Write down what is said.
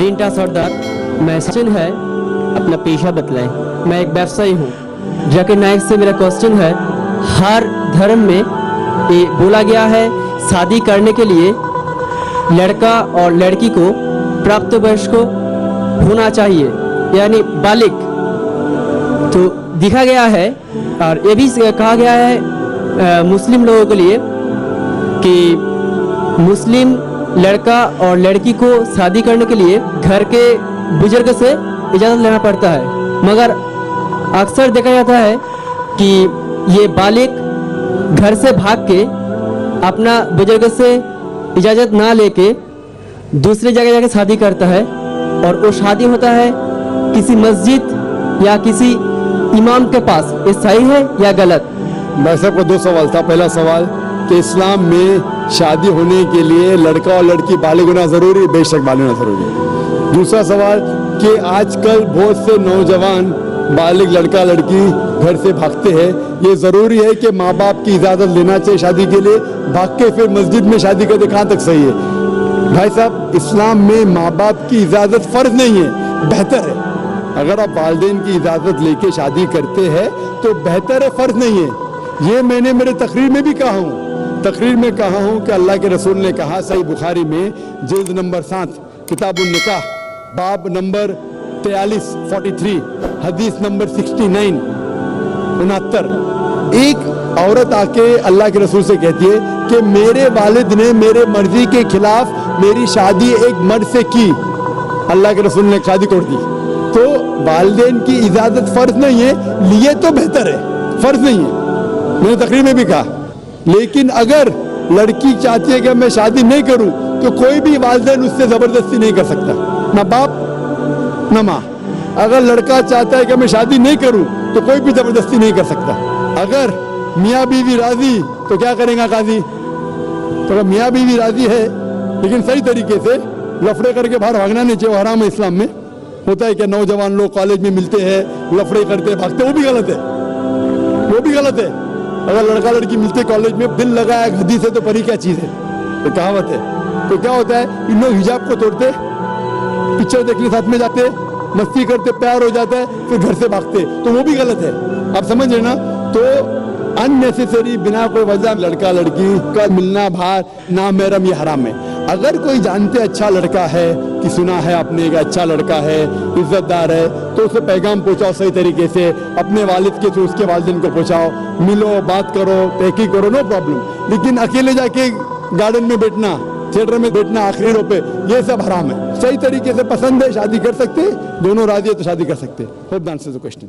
रींटा सरदार। मैं क्वेश्चन है अपना पेशा बतलाएं। मैं एक व्यवसायी हूँ। जाकिर नायक से मेरा क्वेश्चन है, हर धर्म में ये बोला गया है शादी करने के लिए लड़का और लड़की को प्राप्त वयस्क होना चाहिए, यानी बालिग। तो दिखा गया है और ये भी कहा गया है मुस्लिम लोगों के लिए कि मुस्लिम लड़का और लड़की को शादी करने के लिए घर के बुजुर्ग से इजाज़त लेना पड़ता है, मगर अक्सर देखा जाता है कि ये बालिग घर से भाग के अपना बुजुर्ग से इजाज़त ना लेके दूसरी जगह जाके शादी करता है, और वो शादी होता है किसी मस्जिद या किसी इमाम के पास। ये सही है या गलत? भाई साहब को दो सवाल था। पहला सवाल कि इस्लाम में शादी होने के लिए लड़का और लड़की बालिग होना ज़रूरी, बेशक बालिग होना ज़रूरी है। दूसरा सवाल कि आजकल बहुत से नौजवान बालिग लड़का लड़की घर से भागते हैं, ये ज़रूरी है कि माँ बाप की इजाज़त लेना चाहिए शादी के लिए, भाग के फिर मस्जिद में शादी करते कहाँ तक सही है? भाई साहब, इस्लाम में माँ बाप की इजाज़त फ़र्ज नहीं है, बेहतर है। अगर आप वालिदैन की इजाज़त लेके शादी करते हैं तो बेहतर है, फ़र्ज नहीं है। ये मैंने मेरे तकरीर में भी कहा हूँ। तकरीर में कहा हूँ कि अल्लाह के रसूल ने कहा, सही बुखारी में जिल्द नंबर 7 किताबुन निकाह बाब नंबर 43 हदीस नंबर 69 एक औरत आके अल्लाह के रसूल से कहती है कि मेरे वालिद ने मेरे मर्जी के खिलाफ मेरी शादी एक मर्द से की, अल्लाह के रसूल ने शादी तोड़ दी। तो वालिदैन की इजाज़त फ़र्ज नहीं है, लिए तो बेहतर है, फ़र्ज नहीं है, मैंने तकरीर में भी कहा। लेकिन अगर लड़की चाहती है कि मैं शादी नहीं करूं तो कोई भी वालिदैन उससे ज़बरदस्ती नहीं कर सकता, ना बाप ना माँ। अगर लड़का चाहता है कि मैं शादी नहीं करूं तो कोई भी ज़बरदस्ती नहीं कर सकता। अगर मियाँ बीवी राजी तो क्या करेगा काजी? तो अगर मियाँ बीवी राजी है लेकिन सही तरीके से लफड़े करके बाहर भागना नहीं चाहिए, हराम है इस्लाम में। होता है कि नौजवान लोग कॉलेज में मिलते हैं, लफड़े करते भागते, वो भी गलत है, वो भी गलत है। अगर लड़का लड़की मिलते कॉलेज में, दिल लगाया गधी से तो परी क्या चीज़ है, तो कहावत है। तो क्या होता है, इन लोग हिजाब को तोड़ते, पिक्चर देखने साथ में जाते, मस्ती करते, प्यार हो जाता है, फिर घर से भागते, तो वो भी गलत है। आप समझ रहे ना? तो अननेसेसरी बिना कोई वजह लड़का लड़की का मिलना बाहर नामहरम, ये हराम है। अगर कोई जानते अच्छा लड़का है कि सुना है आपने कि अच्छा लड़का है, इज्जतदार है, तो उसे पैगाम पहुंचाओ सही तरीके से, अपने वालिद के से उसके वालिदैन को पहुंचाओ, मिलो, बात करो, तहकीक करो, नो प्रॉब्लम। लेकिन अकेले जाके गार्डन में बैठना, थिएटर में बैठना आखिरी रो पे, ये सब हराम है। सही तरीके से पसंद है शादी कर सकते, दोनों राजी है तो शादी कर सकते। Hope the answer the question.